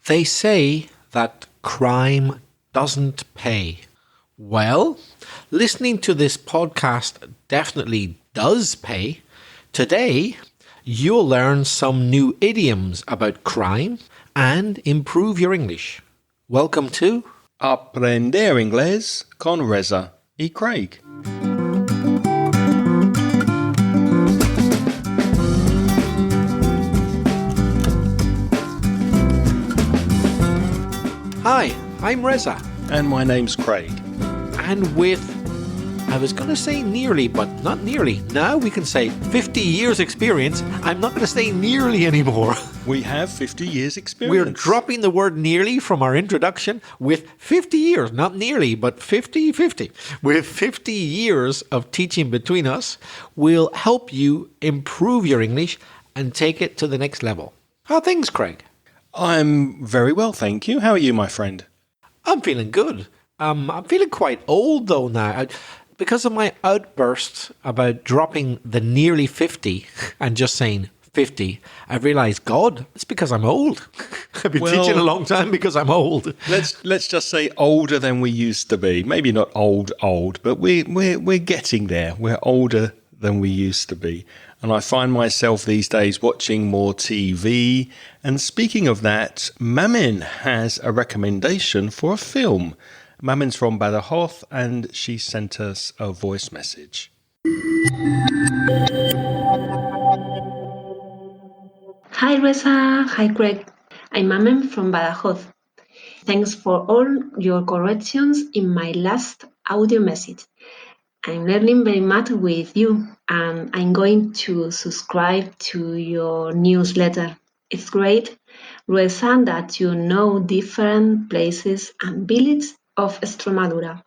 They say that crime doesn't pay. Well, listening to this podcast definitely does pay. Today, you'll learn some new idioms about crime and improve your English. Welcome to Aprender Inglés con Reza y Craig. Hi, I'm Reza. And my name's Craig. And with, I was going to say nearly, but not nearly. Now we can say 50 years experience. I'm not going to say nearly anymore. We have 50 years experience. We're dropping the word nearly from our introduction with 50 years, not nearly, but 50-50. With 50 years of teaching between us, we'll help you improve your English and take it to the next level. How are things, Craig? I'm very well, thank you. How are you, my friend? I'm feeling good. I'm feeling quite old, though, now. Because of my outburst about dropping the nearly 50 and just saying 50, I've realised, God, it's because I'm old. I've been teaching a long time because I'm old. Let's just say older than we used to be. Maybe not old, but we're getting there. We're older than we used to be. And I find myself these days watching more TV. And speaking of that, Mamin has a recommendation for a film. Mamin's from Badajoz and she sent us a voice message. Hi Reza, hi Craig. I'm Mamen from Badajoz. Thanks for all your corrections in my last audio message. I'm learning very much with you and I'm going to subscribe to your newsletter. It's great, Reza, that you know different places and villages of Extremadura.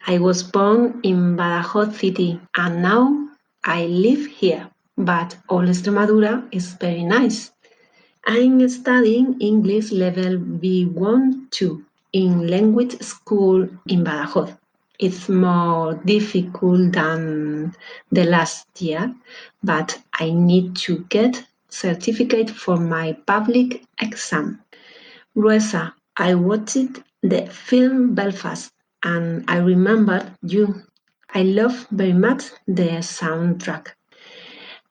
I was born in Badajoz city and now I live here, but all Extremadura is very nice. I'm studying English level B1-2 in language school in Badajoz. It's more difficult than the last year, but I need to get certificate for my public exam. Reza, I watched the film Belfast and I remembered you. I love very much the soundtrack.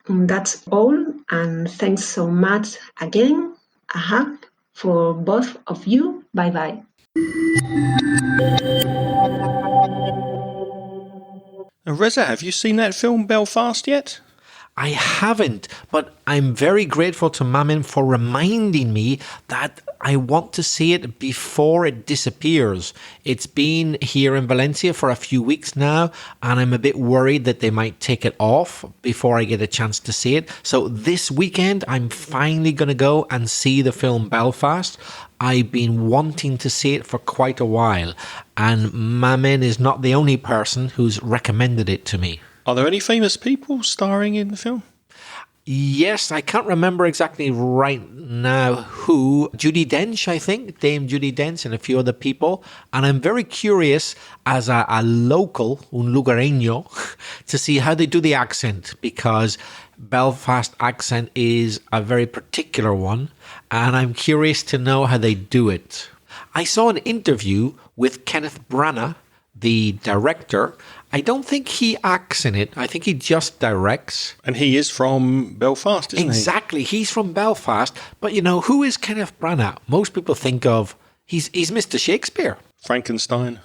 That's all, and thanks so much again. A hug for both of you. Bye-bye. Reza, have you seen that film Belfast yet? I haven't, but I'm very grateful to Mamin for reminding me that I want to see it before it disappears. It's been here in Valencia for a few weeks now, and I'm a bit worried that they might take it off before I get a chance to see it. So this weekend, I'm finally going to go and see the film Belfast. I've been wanting to see it for quite a while, and Mamin is not the only person who's recommended it to me. Are there any famous people starring in the film? Yes, I can't remember exactly right now who. Judi Dench, I think, Dame Judi Dench and a few other people. And I'm very curious as a local, un lugareño, to see how they do the accent, because Belfast accent is a very particular one. And I'm curious to know how they do it. I saw an interview with Kenneth Branagh, the director. I don't think he acts in it. I think he just directs. And he is from Belfast, isn't he? Exactly. He's from Belfast. But, you know, who is Kenneth Branagh? Most people think of, he's Mr. Shakespeare. Frankenstein,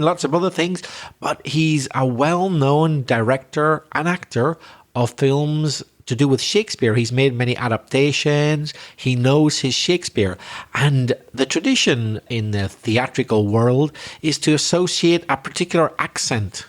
Lots of other things. But he's a well-known director and actor of films to do with Shakespeare. He's made many adaptations. He knows his Shakespeare. And the tradition in the theatrical world is to associate a particular accent.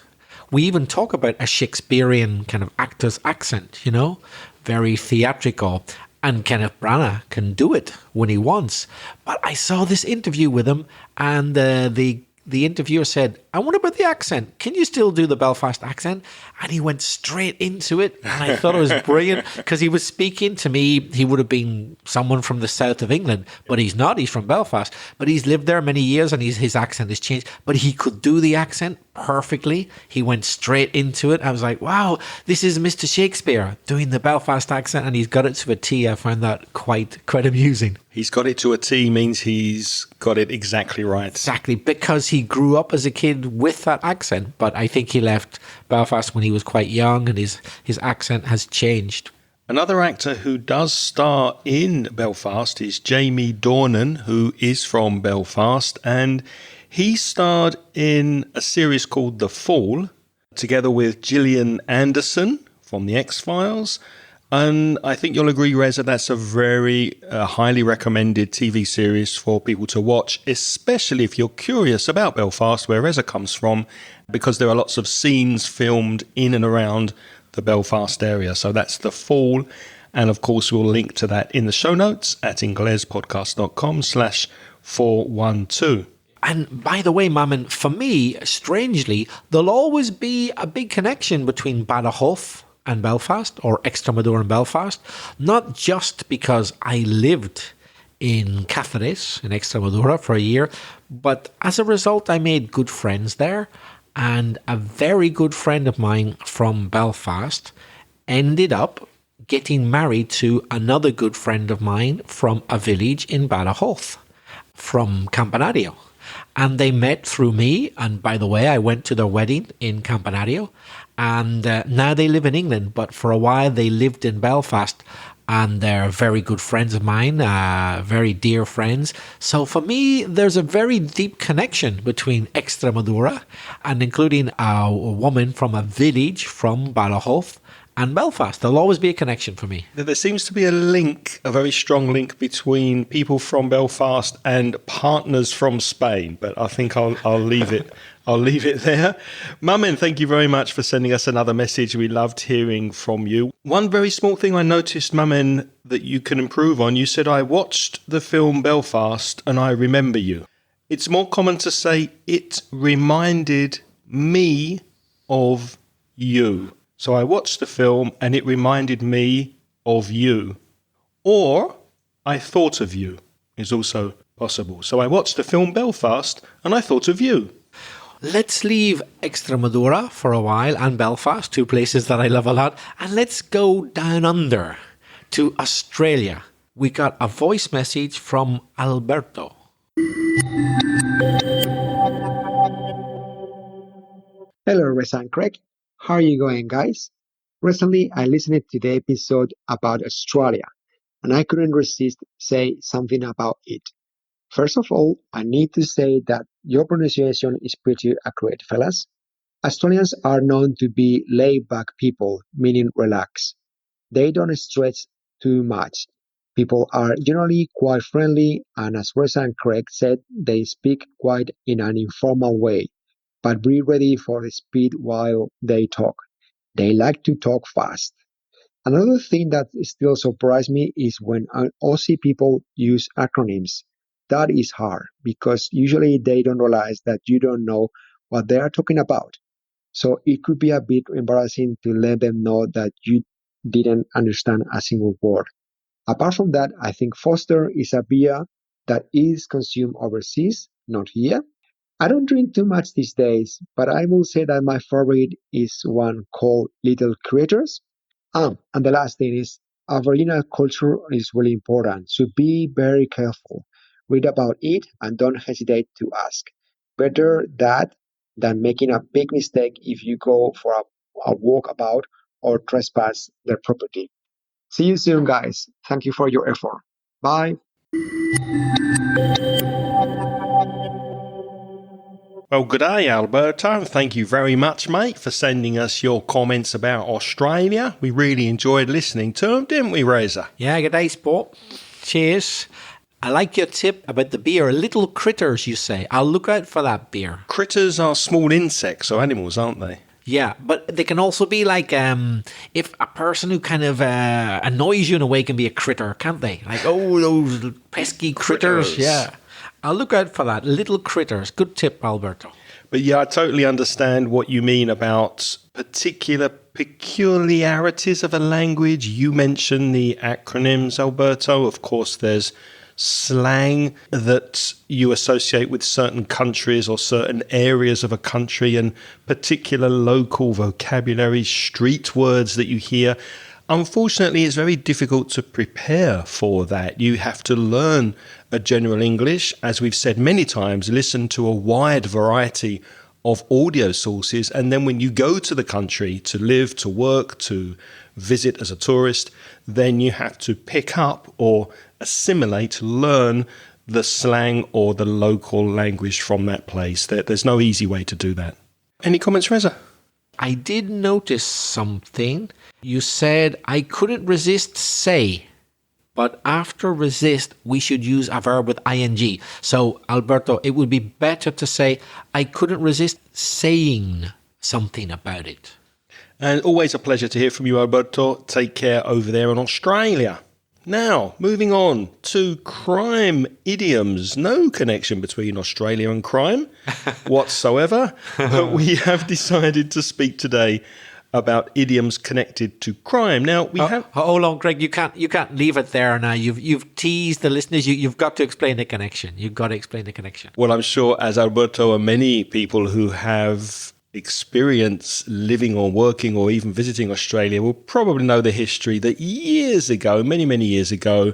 We even talk about a Shakespearean kind of actor's accent, you know, very theatrical. And Kenneth Branagh can do it when he wants. But I saw this interview with him, and the interviewer said, and what about the accent? Can you still do the Belfast accent? And he went straight into it. And I thought it was brilliant because he was speaking to me. He would have been someone from the south of England, but he's not. He's from Belfast. But he's lived there many years and his accent has changed. But he could do the accent perfectly. He went straight into it. I was like, wow, this is Mr. Shakespeare doing the Belfast accent, and he's got it to a T. I found that quite amusing. He's got it to a T means he's got it exactly right. Exactly, because he grew up as a kid with that accent, but I think he left Belfast when he was quite young and his accent has changed. Another actor who does star in Belfast is Jamie Dornan, who is from Belfast, and he starred in a series called The Fall, together with Gillian Anderson from The X-Files. And I think you'll agree, Reza, that's a very highly recommended TV series for people to watch, especially if you're curious about Belfast, where Reza comes from, because there are lots of scenes filmed in and around the Belfast area. So that's The Fall. And of course, we'll link to that in the show notes at inglespodcast.com/412. And by the way, Mammon, for me, strangely, there'll always be a big connection between Badajoz and Belfast, or Extremadura and Belfast, not just because I lived in Cáceres, in Extremadura, for a year, but as a result, I made good friends there, and a very good friend of mine from Belfast ended up getting married to another good friend of mine from a village in Badajoz, from Campanario. And they met through me. And by the way, I went to their wedding in Campanario. And now they live in England. But for a while, they lived in Belfast. And they're very good friends of mine, very dear friends. So for me, there's a very deep connection between Extremadura and including a woman from a village from Badajoz and Belfast. There'll always be a connection for me. There seems to be a link, a very strong link between people from Belfast and partners from Spain, but I think I'll leave it. I'll leave it there. Mamen, thank you very much for sending us another message. We loved hearing from you. One very small thing I noticed, Mamen, that you can improve on. You said, I watched the film Belfast and I remember you. It's more common to say, it reminded me of you. So I watched the film and it reminded me of you. Or I thought of you is also possible. So I watched the film Belfast and I thought of you. Let's leave Extremadura for a while and Belfast, two places that I love a lot, and let's go down under to Australia. We got a voice message from Alberto. Hello, Reza and Craig. How are you going, guys? Recently, I listened to the episode about Australia, and I couldn't resist say something about it. First of all, I need to say that your pronunciation is pretty accurate, fellas. Australians are known to be laid-back people, meaning relaxed. They don't stress too much. People are generally quite friendly, and as Reza and Craig said, they speak quite in an informal way, but be ready for the speed while they talk. They like to talk fast. Another thing that still surprised me is when Aussie people use acronyms. That is hard because usually they don't realize that you don't know what they are talking about. So it could be a bit embarrassing to let them know that you didn't understand a single word. Apart from that, I think Foster is a beer that is consumed overseas, not here. I don't drink too much these days, but I will say that my favorite is one called Little Creatures. And the last thing is, Aboriginal culture is really important, so be very careful. Read about it and don't hesitate to ask. Better that than making a big mistake if you go for a walkabout or trespass their property. See you soon, guys. Thank you for your effort. Bye. Well, good day, Alberto. Thank you very much, mate, for sending us your comments about Australia. We really enjoyed listening to them, didn't we, Reza? Yeah, good day, sport. Cheers. I like your tip about the beer. Little critters, you say. I'll look out for that beer. Critters are small insects or animals, aren't they? Yeah, but they can also be like, if a person who kind of annoys you in a way can be a critter, can't they? Like, oh, those pesky critters. Yeah. I'll look out for that. Little critters. Good tip, Alberto. But yeah, I totally understand what you mean about particular peculiarities of a language. You mentioned the acronyms, Alberto. Of course, there's slang that you associate with certain countries or certain areas of a country, and particular local vocabulary, street words that you hear. Unfortunately, it's very difficult to prepare for that. You have to learn a general English. As we've said many times, listen to a wide variety of audio sources. And then when you go to the country to live, to work, to visit as a tourist, then you have to pick up or assimilate, learn the slang or the local language from that place. There's no easy way to do that. Any comments, Reza? I did notice something. You said, I couldn't resist say, but after resist, we should use a verb with ing. So, Alberto, it would be better to say, I couldn't resist saying something about it. And always a pleasure to hear from you, Alberto. Take care over there in Australia. Now, moving on to crime idioms. No connection between Australia and crime whatsoever. But we have decided to speak today about idioms connected to crime. Now, we have... Hold on, Greg. You can't leave it there now. You've teased the listeners. You've got to explain the connection. You've got to explain the connection. Well, I'm sure, as Alberto and many people who have experience living or working or even visiting Australia will probably know the history that years ago, many years ago,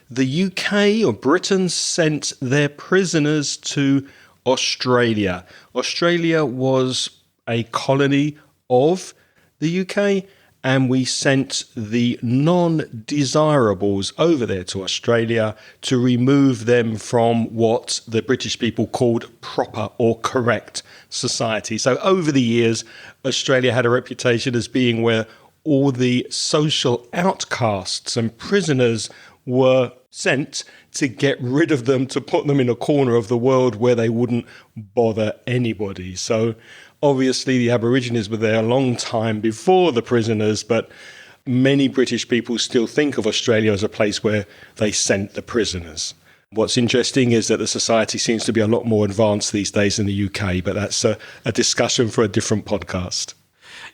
the UK or Britain sent their prisoners to Australia. Australia was a colony of the UK, and we sent the non-desirables over there to Australia to remove them from what the British people called proper or correct society. So over the years, Australia had a reputation as being where all the social outcasts and prisoners were sent to get rid of them, to put them in a corner of the world where they wouldn't bother anybody. So obviously, the Aborigines were there a long time before the prisoners, but many British people still think of Australia as a place where they sent the prisoners. What's interesting is that the society seems to be a lot more advanced these days in the UK, but that's a discussion for a different podcast.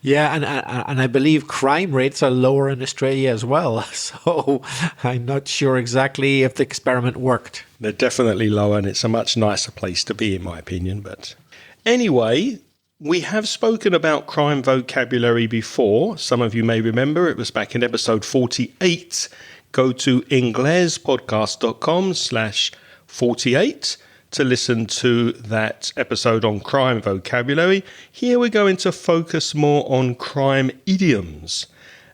Yeah, and I believe crime rates are lower in Australia as well. So I'm not sure exactly if the experiment worked. They're definitely lower, and it's a much nicer place to be, in my opinion. But anyway, we have spoken about crime vocabulary before. Some of you may remember it was back in episode 48. Go to inglespodcast.com/48 to listen to that episode on crime vocabulary. Here we're going to focus more on crime idioms.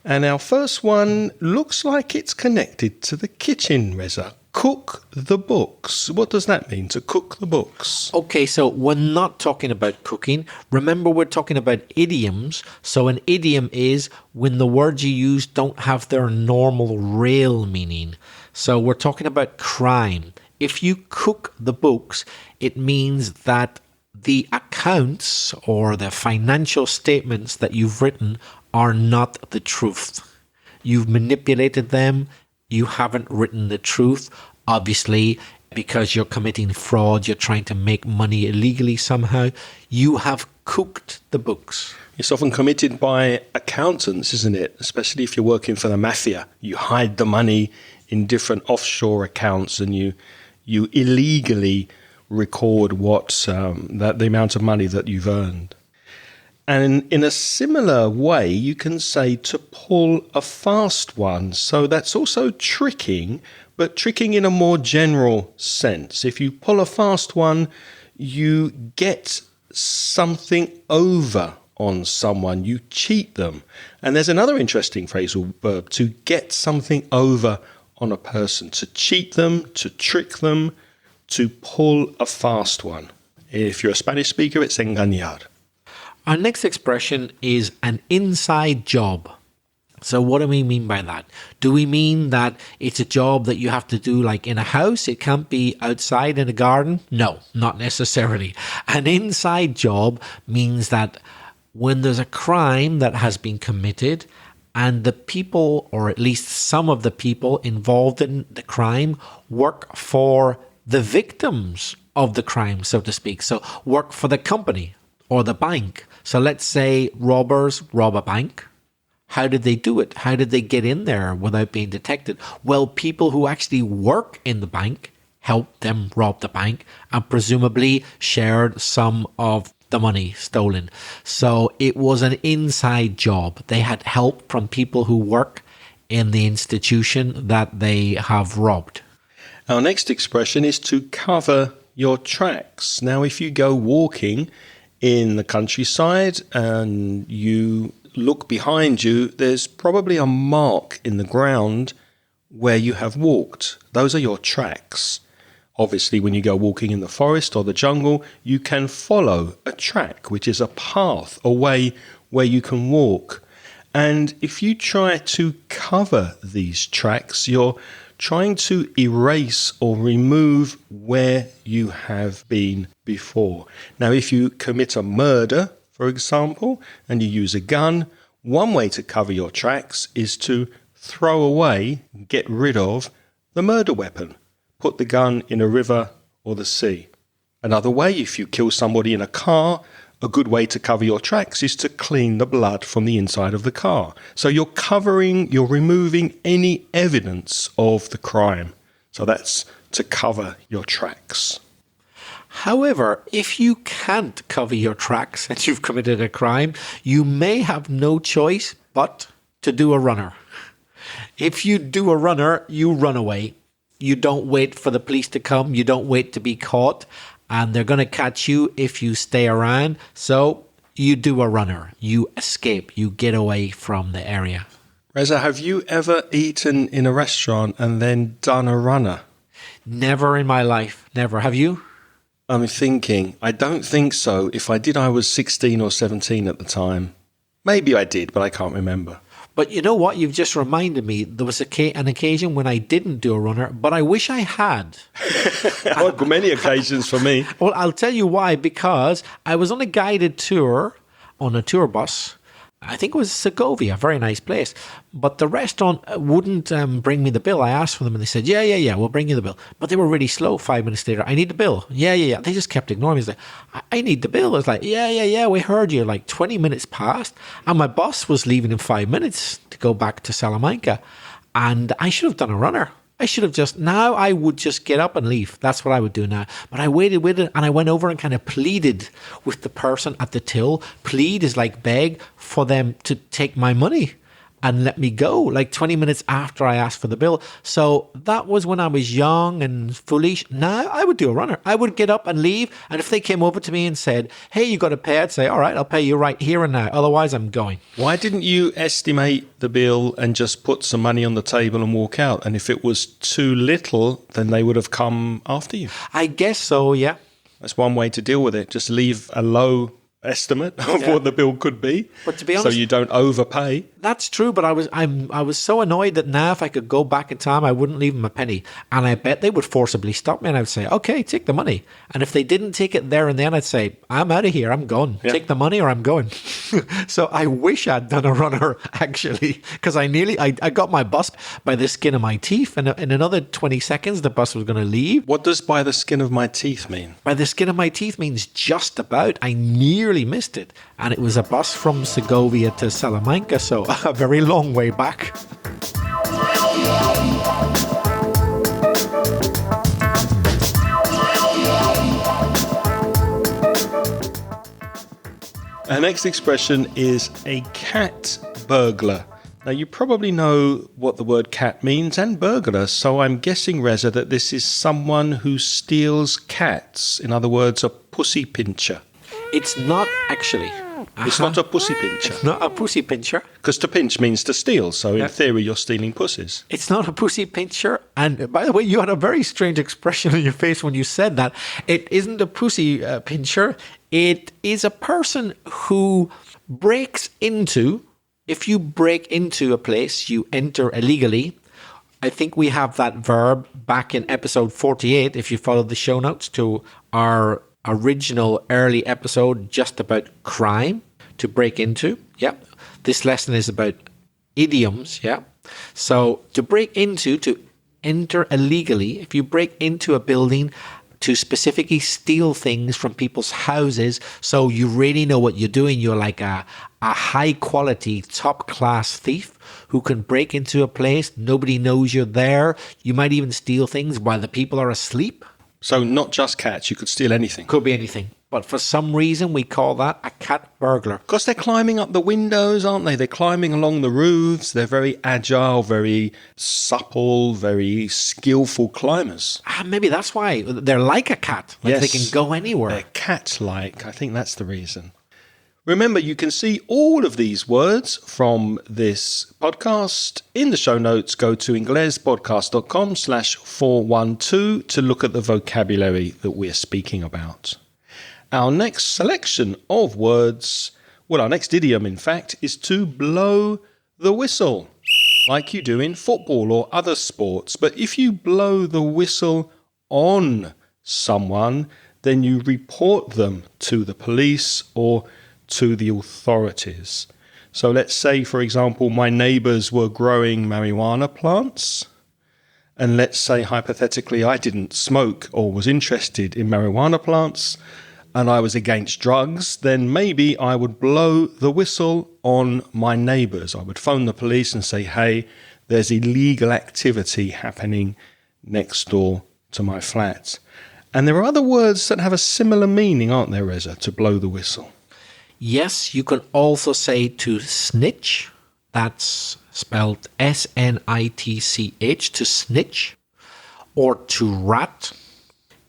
And our first one looks like it's connected to the kitchen, Reza. Cook the books. What does that mean, to cook the books? Okay, so we're not talking about cooking. Remember, we're talking about idioms. So an idiom is when the words you use don't have their normal real meaning. So we're talking about crime. If you cook the books, it means that the accounts or the financial statements that you've written are not the truth. You've manipulated them. You haven't written the truth, obviously, because you're committing fraud, you're trying to make money illegally somehow. You have cooked the books. It's often committed by accountants, isn't it? Especially if you're working for the mafia. You hide the money in different offshore accounts, and you illegally record the amount of money that you've earned. And in a similar way, you can say to pull a fast one. So that's also tricking, but tricking in a more general sense. If you pull a fast one, you get something over on someone. You cheat them. And there's another interesting phrasal verb, to get something over on a person. To cheat them, to trick them, to pull a fast one. If you're a Spanish speaker, it's engañar. Our next expression is an inside job. So what do we mean by that? Do we mean that it's a job that you have to do like in a house? It can't be outside in a garden? No, not necessarily. An inside job means that when there's a crime that has been committed and the people, or at least some of the people involved in the crime, work for the victims of the crime, so to speak. So work for the company or the bank. So let's say robbers rob a bank. How did they do it? How did they get in there without being detected? Well, people who actually work in the bank helped them rob the bank and presumably shared some of the money stolen. So it was an inside job. They had help from people who work in the institution that they have robbed. Our next expression is to cover your tracks. Now, if you go walking in the countryside and you look behind you, there's probably a mark in the ground where you have walked. Those are your tracks. Obviously, when you go walking in the forest or the jungle, you can follow a track, which is a path, a way where you can walk. And if you try to cover these tracks, you're trying to erase or remove where you have been before. Now, if you commit a murder, for example, and you use a gun, one way to cover your tracks is to throw away, get rid of the murder weapon. Put the gun in a river or the sea. Another way, if you kill somebody in a car, a good way to cover your tracks is to clean the blood from the inside of the car. So you're removing any evidence of the crime. So that's to cover your tracks. However, if you can't cover your tracks and you've committed a crime, you may have no choice but to do a runner. If you do a runner, you run away. You don't wait for the police to come. You don't wait to be caught. And they're going to catch you if you stay around. So you do a runner. You escape. You get away from the area. Reza, have you ever eaten in a restaurant and then done a runner? Never in my life. Never. Have you? I'm thinking, I don't think so. If I did, I was 16 or 17 at the time. Maybe I did, but I can't remember. But you know what? You've just reminded me. There was an occasion when I didn't do a runner, but I wish I had. Many occasions for me. Well, I'll tell you why. Because I was on a guided tour on a tour bus. I think it was Segovia, a very nice place. But the restaurant wouldn't bring me the bill. I asked for them and they said, yeah, we'll bring you the bill. But they were really slow. 5 minutes later, I need the bill. Yeah. They just kept ignoring me. It's like, I need the bill. It's like, yeah, we heard you. Like 20 minutes passed. And my boss was leaving in 5 minutes to go back to Salamanca. And I should have done a runner. I would just get up and leave. That's what I would do now. But I waited with it and I went over and kind of pleaded with the person at the till. Plead is like beg for them to take my money and let me go, like 20 minutes after I asked for the bill. So that was when I was young and foolish. Now I would do a runner. I would get up and leave. And if they came over to me and said, hey, you got to pay, I'd say, all right, I'll pay you right here and now. Otherwise, I'm going. Why didn't you estimate the bill and just put some money on the table and walk out? And if it was too little, then they would have come after you. I guess so, yeah. That's one way to deal with it. Just leave a low estimate of what the bill could be, but to be honest, so you don't overpay. That's true, but I was so annoyed that now if I could go back in time, I wouldn't leave them a penny, and I bet they would forcibly stop me, and I would say, okay, take the money. And if they didn't take it there and then, I'd say, I'm out of here, I'm gone. Take the money or I'm going. So I wish I'd done a runner, actually, because I got my bus by the skin of my teeth, and in another 20 seconds the bus was going to leave. What does by the skin of my teeth mean? By the skin of my teeth means just about. I nearly missed it, and it was a bus from Segovia to Salamanca, so a very long way back. Our next expression is a cat burglar. Now, you probably know what the word cat means and burglar, so I'm guessing, Reza, that this is someone who steals cats. In other words, a pussy pincher. It's not actually. It's not a pussy pincher. It's not a pussy pincher. Because to pinch means to steal, so in theory you're stealing pussies. It's not a pussy pincher. And by the way, you had a very strange expression on your face when you said that. It isn't a pussy pincher. It is a person who breaks into, if you break into a place, you enter illegally. I think we have that verb back in episode 48, if you follow the show notes to our original early episode just about crime, to break into. Yeah. This lesson is about idioms. Yeah. So to break into, to enter illegally, if you break into a building to specifically steal things from people's houses. So you really know what you're doing. You're like a high quality, top class thief who can break into a place. Nobody knows you're there. You might even steal things while the people are asleep. So not just cats, you could steal anything. Could be anything. But for some reason, we call that a cat burglar. Because they're climbing up the windows, aren't they? They're climbing along the roofs. They're very agile, very supple, very skillful climbers. Maybe that's why. They're like a cat. Like Yes. they can go anywhere. They're cat-like. I think that's the reason. Remember, you can see all of these words from this podcast in the show notes. Go to inglespodcast.com/412 to look at the vocabulary that we're speaking about. Our next selection of words, well, our next idiom, in fact, is to blow the whistle, like you do in football or other sports. But if you blow the whistle on someone, then you report them to the police or to the authorities. So let's say, for example, my neighbors were growing marijuana plants. And let's say, hypothetically, I didn't smoke or was interested in marijuana plants and I was against drugs, then maybe I would blow the whistle on my neighbors. I would phone the police and say, hey, there's illegal activity happening next door to my flat. And there are other words that have a similar meaning, aren't there, Reza, to blow the whistle? Yes, you can also say to snitch. That's spelled SNITCH, to snitch. Or to rat.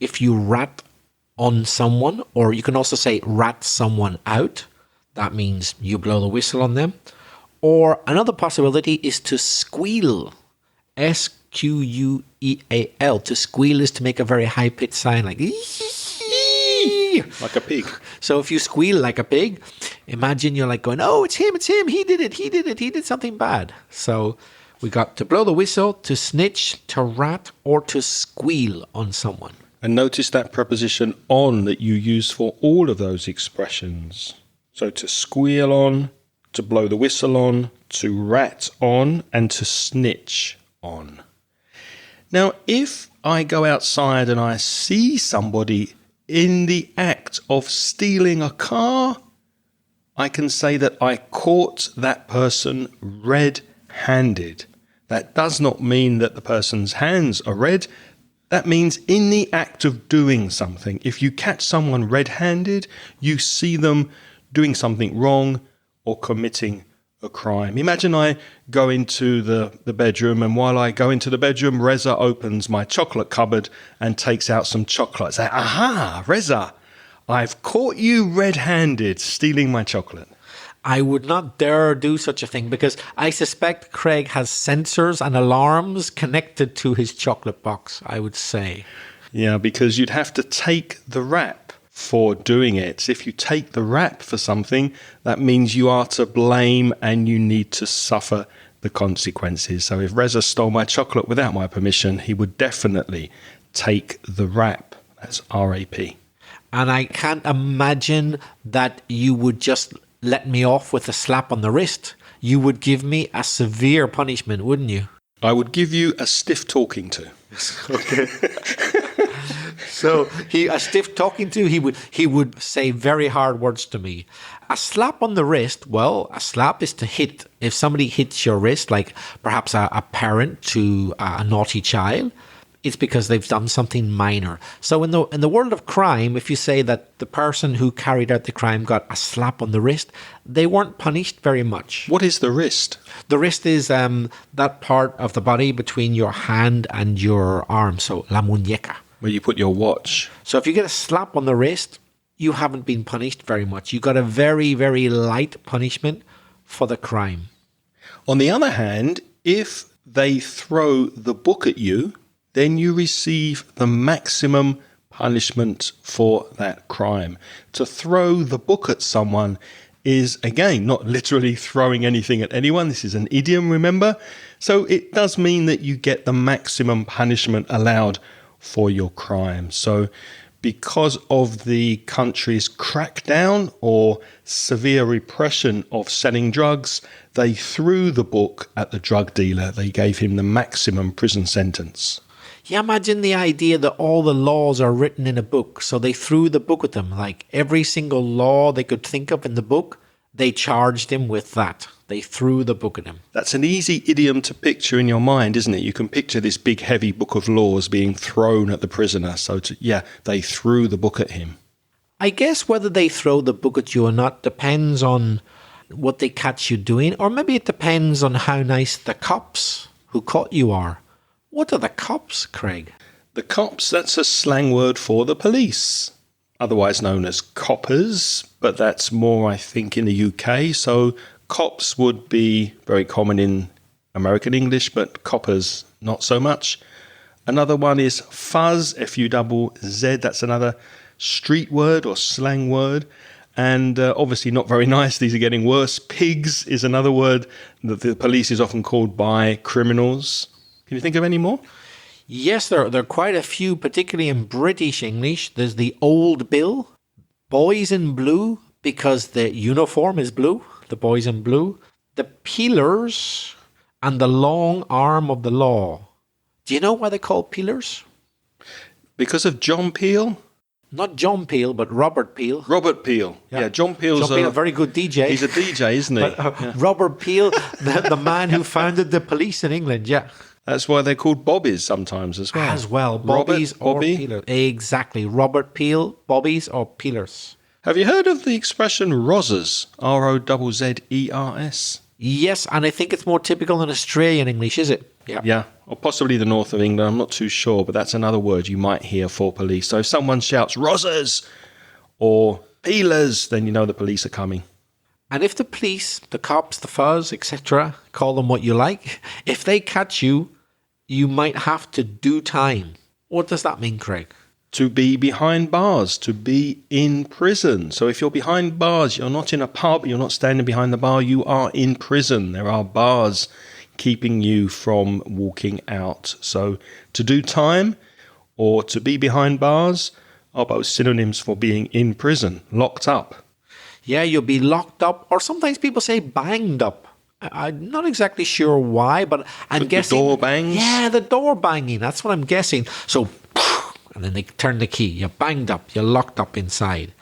If you rat on someone, or you can also say rat someone out. That means you blow the whistle on them. Or another possibility is to squeal. SQUEAL. To squeal is to make a very high-pitched sound like like a pig. So if you squeal like a pig, imagine you're like going, oh, it's him, he did it, he did something bad. So we got to blow the whistle, to snitch, to rat, or to squeal on someone. And notice that preposition on that you use for all of those expressions. So to squeal on, to blow the whistle on, to rat on, and to snitch on. Now, if I go outside and I see somebody in the act of stealing a car, I can say that I caught that person red-handed. That does not mean that the person's hands are red. That means in the act of doing something. If you catch someone red-handed, you see them doing something wrong or committing a crime. Imagine I go into the bedroom, and while I go into the bedroom, Reza opens my chocolate cupboard and takes out some chocolate. I say, aha, Reza, I've caught you red-handed stealing my chocolate. I would not dare do such a thing because I suspect Craig has sensors and alarms connected to his chocolate box, I would say. Yeah, because you'd have to take the rap for doing it. If you take the rap for something, that means you are to blame and you need to suffer the consequences. So if Reza stole my chocolate without my permission, he would definitely take the rap. That's R-A-P. And I can't imagine that you would just let me off with a slap on the wrist. You would give me a severe punishment, wouldn't you? I would give you a stiff talking to. Okay. So a stiff talking to, he would say very hard words to me. A slap on the wrist, well, a slap is to hit. If somebody hits your wrist, like perhaps a parent to a naughty child, it's because they've done something minor. So in the world of crime, if you say that the person who carried out the crime got a slap on the wrist, they weren't punished very much. What is the wrist? The wrist is that part of the body between your hand and your arm, so la muñeca. Where you put your watch. So if you get a slap on the wrist, you haven't been punished very much. You got a very, very light punishment for the crime. On the other hand, if they throw the book at you, then you receive the maximum punishment for that crime. To throw the book at someone is, again, not literally throwing anything at anyone. This is an idiom, remember? So it does mean that you get the maximum punishment allowed for your crime. So because of the country's crackdown or severe repression of selling drugs, they threw the book at the drug dealer. They gave him the maximum prison sentence. Yeah, imagine the idea that all the laws are written in a book. So they threw the book at them. Like every single law they could think of in the book, they charged him with that. They threw the book at him. That's an easy idiom to picture in your mind, isn't it? You can picture this big, heavy book of laws being thrown at the prisoner. So, they threw the book at him. I guess whether they throw the book at you or not depends on what they catch you doing, or maybe it depends on how nice the cops who caught you are. What are the cops, Craig? The cops, that's a slang word for the police, otherwise known as coppers, but that's more, I think, in the UK. So cops would be very common in American English, but coppers not so much. Another one is fuzz, F-U-Z-Z. That's another street word or slang word. And obviously not very nice. These are getting worse. Pigs is another word that the police is often called by criminals. Can you think of any more? Yes, there are quite a few, particularly in British English. There's the old bill, boys in blue, because the uniform is blue, the boys in blue, the peelers, and the long arm of the law. Do you know why they're called peelers? Because of John Peel? Not John Peel, but Robert Peel. Robert Peel. Yeah, John Peel's John Peel, a very good DJ. He's a DJ, isn't he? Robert Peel, the man who founded the police in England, yeah. That's why they're called bobbies sometimes as well. As well, bobbies or Bobby. peelers. Exactly, Robert Peel, bobbies or peelers. Have you heard of the expression rozzers? R-O-Z-Z-E-R-S? Yes, and I think it's more typical in Australian English, is it? Yeah, or possibly the north of England, I'm not too sure, but that's another word you might hear for police. So if someone shouts rozzers or peelers, then you know the police are coming. And if the police, the cops, the fuzz, etc., call them what you like, if they catch you, you might have to do time. What does that mean, Craig? To be behind bars, to be in prison. So if you're behind bars, you're not in a pub, you're not standing behind the bar, you are in prison. There are bars keeping you from walking out. So to do time or to be behind bars are both synonyms for being in prison, locked up. Yeah, you'll be locked up, or sometimes people say banged up. I'm not exactly sure why, but I'm guessing... The door bangs? Yeah, the door banging, that's what I'm guessing. So, and then they turn the key, you're banged up, you're locked up inside.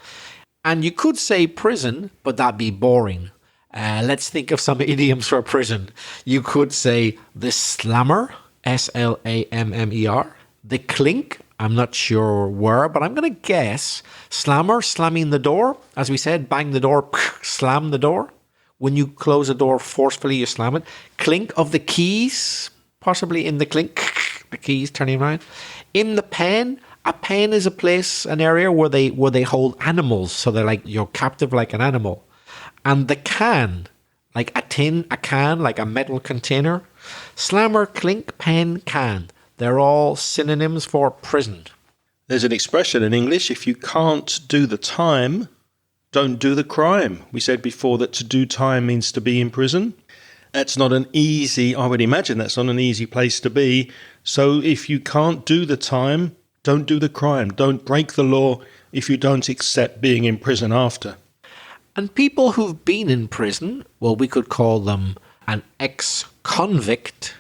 And you could say prison, but that'd be boring. Let's think of some idioms for prison. You could say the slammer, S-L-A-M-M-E-R. The clink, I'm not sure where, but I'm going to guess slammer, slamming the door. As we said, bang the door, slam the door. When you close a door forcefully, you slam it. Clink of the keys, possibly in the clink, the keys turning around. In the pen, a pen is a place, an area where they hold animals. So they're like, you're captive like an animal. And the can, like a tin, a can, like a metal container. Slammer, clink, pen, can. They're all synonyms for prison. There's an expression in English, if you can't do the time, don't do the crime. We said before that to do time means to be in prison. That's not an easy, I would imagine that's not an easy place to be. So if you can't do the time, don't do the crime. Don't break the law if you don't accept being in prison after. And people who've been in prison, well, we could call them an ex-convict,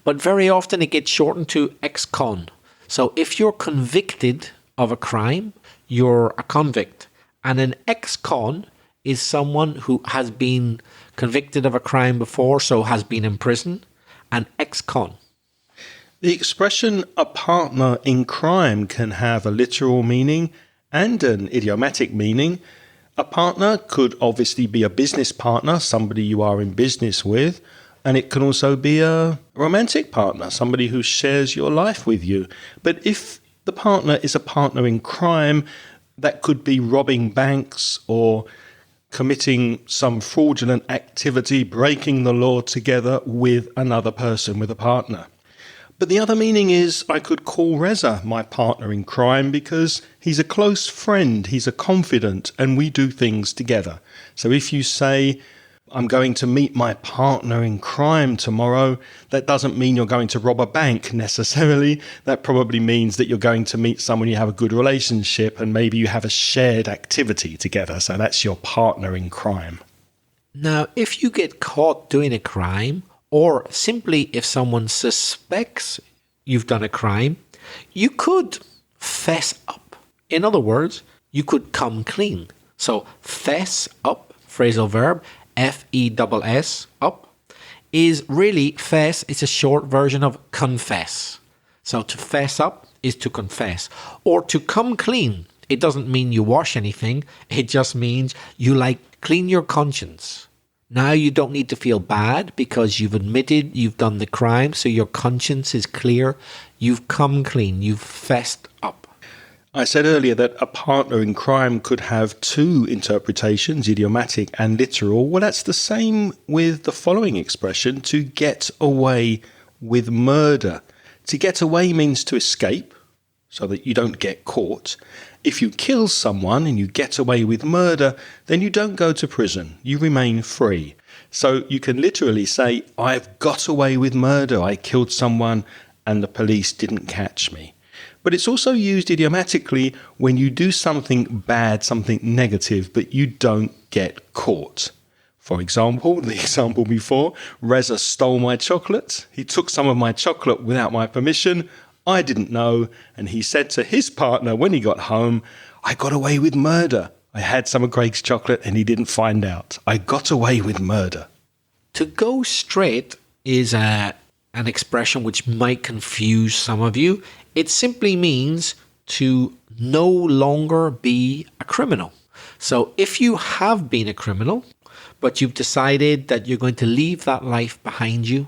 but very often it gets shortened to ex-con. So if you're convicted of a crime, you're a convict. And an ex-con is someone who has been convicted of a crime before, so has been in prison. An ex-con. The expression a partner in crime can have a literal meaning and an idiomatic meaning. A partner could obviously be a business partner, somebody you are in business with, and it can also be a romantic partner, somebody who shares your life with you. But if the partner is a partner in crime, that could be robbing banks or committing some fraudulent activity, breaking the law together with another person, with a partner. But the other meaning is I could call Reza my partner in crime because he's a close friend, he's a confidant, and we do things together. So if you say, I'm going to meet my partner in crime tomorrow, that doesn't mean you're going to rob a bank necessarily. That probably means that you're going to meet someone you have a good relationship and maybe you have a shared activity together. So that's your partner in crime. Now, if you get caught doing a crime, or simply if someone suspects you've done a crime, you could fess up. In other words, you could come clean. So fess up, phrasal verb, F-E-S-S, up, is really fess. It's a short version of confess. So to fess up is to confess. Or to come clean. It doesn't mean you wash anything. It just means you clean your conscience. Now you don't need to feel bad because you've admitted you've done the crime. So your conscience is clear. You've come clean. You've fessed up. I said earlier that a partner in crime could have two interpretations, idiomatic and literal. Well, that's the same with the following expression, to get away with murder. To get away means to escape, so that you don't get caught. If you kill someone and you get away with murder, then you don't go to prison. You remain free. So you can literally say, I've got away with murder. I killed someone and the police didn't catch me. But it's also used idiomatically when you do something bad, something negative, but you don't get caught. For example, the example before, Reza stole my chocolate. He took some of my chocolate without my permission. I didn't know. And he said to his partner when he got home, I got away with murder. I had some of Greg's chocolate and he didn't find out. I got away with murder. To go straight is an expression which might confuse some of you. It simply means to no longer be a criminal. So if you have been a criminal, but you've decided that you're going to leave that life behind you,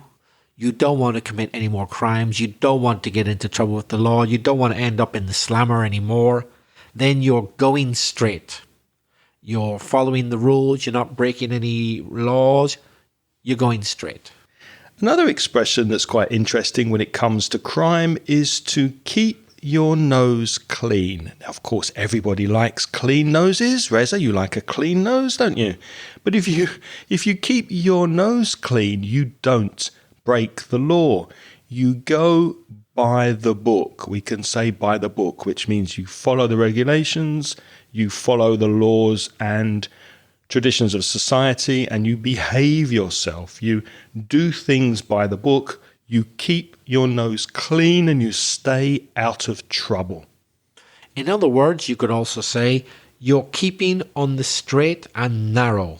you don't want to commit any more crimes, you don't want to get into trouble with the law, you don't want to end up in the slammer anymore, then you're going straight. You're following the rules, you're not breaking any laws, you're going straight. Another expression that's quite interesting when it comes to crime is to keep your nose clean. Now, of course, everybody likes clean noses. Reza, you like a clean nose, don't you? But if you keep your nose clean, you don't break the law. You go by the book. We can say by the book, which means you follow the regulations, you follow the laws and traditions of society, and you behave yourself. You do things by the book. You keep your nose clean and you stay out of trouble. In other words, you could also say you're keeping on the straight and narrow.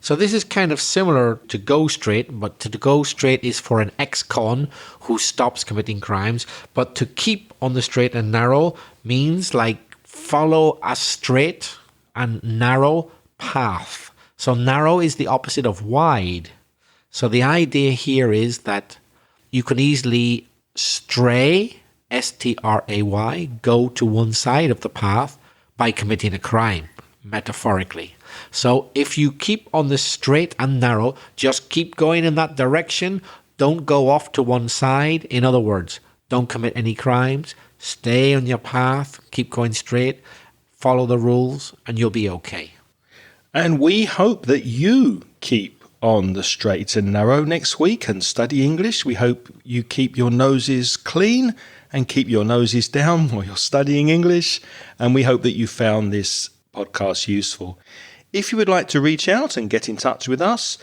So this is kind of similar to go straight, but to go straight is for an ex-con who stops committing crimes. But to keep on the straight and narrow means follow a straight and narrow path. So narrow is the opposite of wide. So the idea here is that you can easily stray, S-T-R-A-Y, go to one side of the path by committing a crime, metaphorically. So if you keep on the straight and narrow, just keep going in that direction, don't go off to one side. In other words, don't commit any crimes, stay on your path, keep going straight, follow the rules, and you'll be okay. And we hope that you keep on the straight and narrow next week and study English. We hope you keep your noses clean and keep your noses down while you're studying English. And we hope that you found this podcast useful. If you would like to reach out and get in touch with us,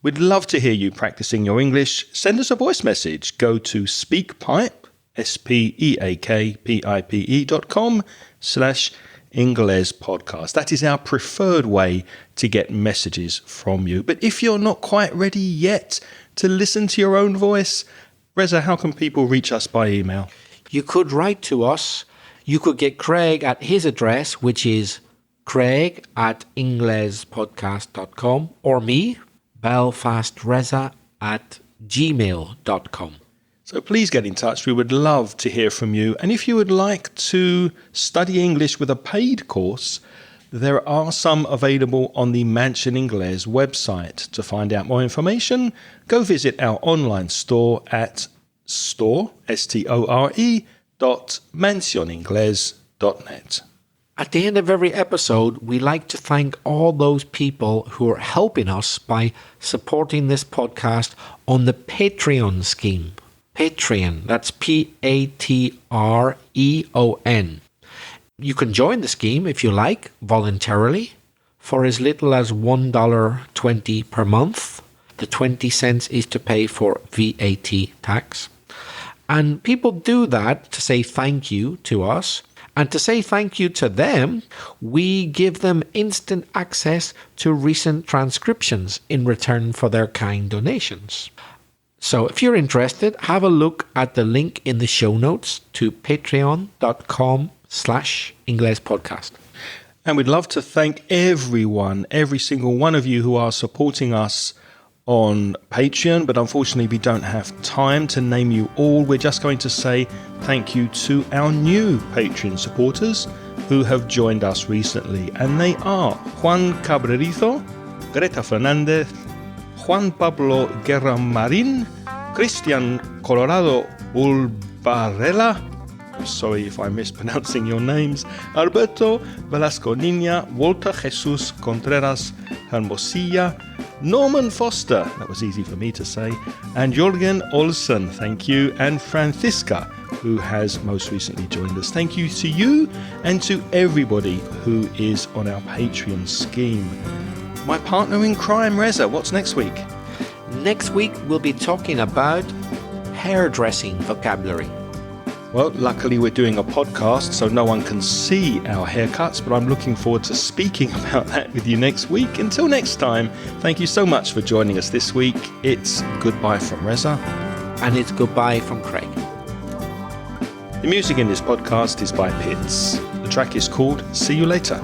we'd love to hear you practicing your English. Send us a voice message. Go to SpeakPipe, speakpipe.com/Ingles podcast. That is our preferred way to get messages from you. But if you're not quite ready yet to listen to your own voice, Reza, how can people reach us by email? You could write to us. You could get Craig at his address, which is craig@inglespodcast.com, or me, belfastreza@gmail.com. So please get in touch. We would love to hear from you. And if you would like to study English with a paid course, there are some available on the Mansion Ingles website. To find out more information, go visit our online store at store.mansioningles.net. At the end of every episode, we like to thank all those people who are helping us by supporting this podcast on the Patreon scheme. Patreon, that's Patreon. You can join the scheme if you like, voluntarily, for as little as $1.20 per month. The 20 cents is to pay for VAT tax. And people do that to say thank you to us. And to say thank you to them, we give them instant access to recent transcriptions in return for their kind donations. So if you're interested, have a look at the link in the show notes to patreon.com/inglespodcast. And we'd love to thank everyone, every single one of you who are supporting us on Patreon, but unfortunately we don't have time to name you all. We're just going to say thank you to our new Patreon supporters who have joined us recently, and they are Juan Cabrerizo, Greta Fernandez, Juan Pablo Guerra Marin, Cristian Colorado Ulbarrela, sorry if I'm mispronouncing your names, Alberto Velasco Niña, Walter Jesus Contreras Hermosilla, Norman Foster, that was easy for me to say, and Jorgen Olsen, thank you, and Francisca, who has most recently joined us. Thank you to you and to everybody who is on our Patreon scheme. My partner in crime, Reza, what's next week? Next week, we'll be talking about hairdressing vocabulary. Well, luckily we're doing a podcast, so no one can see our haircuts, but I'm looking forward to speaking about that with you next week. Until next time, thank you so much for joining us this week. It's goodbye from Reza. And it's goodbye from Craig. The music in this podcast is by Pitts. The track is called See You Later.